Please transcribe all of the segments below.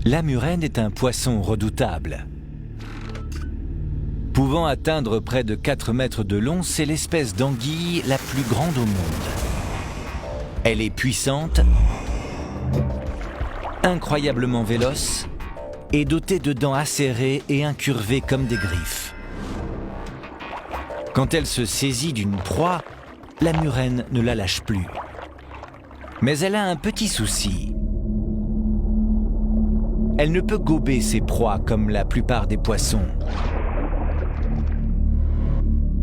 La murène est un poisson redoutable. Pouvant atteindre près de 4 mètres de long, c'est l'espèce d'anguille la plus grande au monde. Elle est puissante, incroyablement véloce et dotée de dents acérées et incurvées comme des griffes. Quand elle se saisit d'une proie, la murène ne la lâche plus. Mais elle a un petit souci. Elle ne peut gober ses proies comme la plupart des poissons.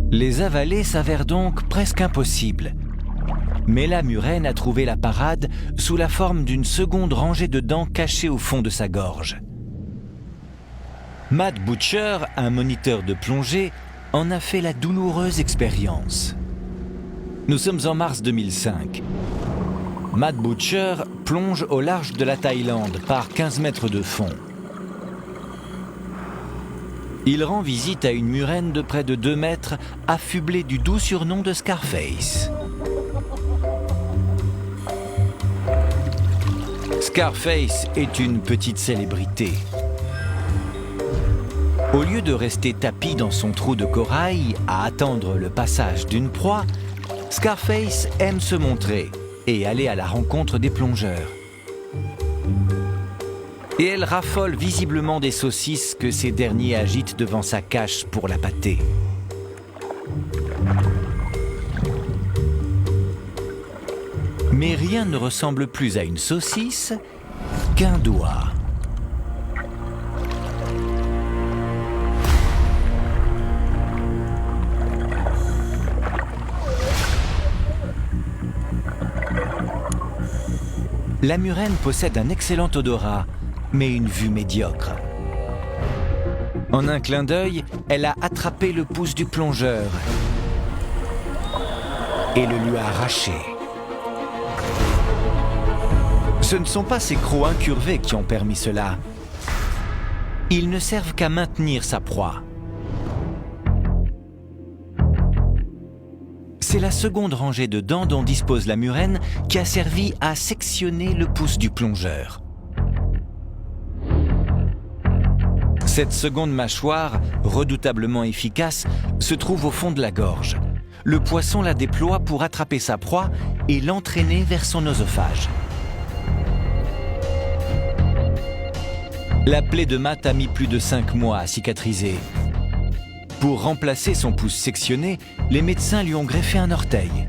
Les avaler s'avère donc presque impossible. Mais la murène a trouvé la parade sous la forme d'une seconde rangée de dents cachées au fond de sa gorge. Matt Butcher, un moniteur de plongée, en a fait la douloureuse expérience. Nous sommes en mars 2005. Matt Butcher plonge au large de la Thaïlande par 15 mètres de fond. Il rend visite à une murène de près de 2 mètres, affublée du doux surnom de Scarface. Scarface est une petite célébrité. Au lieu de rester tapi dans son trou de corail à attendre le passage d'une proie, Scarface aime se montrer et aller à la rencontre des plongeurs. Et elle raffole visiblement des saucisses que ces derniers agitent devant sa cache pour l'appâter. Mais rien ne ressemble plus à une saucisse qu'un doigt. La murène possède un excellent odorat, mais une vue médiocre. En un clin d'œil, elle a attrapé le pouce du plongeur et le lui a arraché. Ce ne sont pas ses crocs incurvés qui ont permis cela. Ils ne servent qu'à maintenir sa proie. C'est la seconde rangée de dents dont dispose la murène qui a servi à sectionner le pouce du plongeur. Cette seconde mâchoire, redoutablement efficace, se trouve au fond de la gorge. Le poisson la déploie pour attraper sa proie et l'entraîner vers son oesophage. La plaie de Matt a mis plus de 5 mois à cicatriser. Pour remplacer son pouce sectionné, les médecins lui ont greffé un orteil.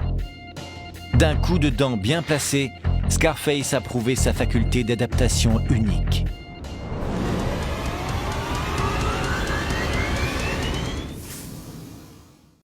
D'un coup de dent bien placé, Scarface a prouvé sa faculté d'adaptation unique.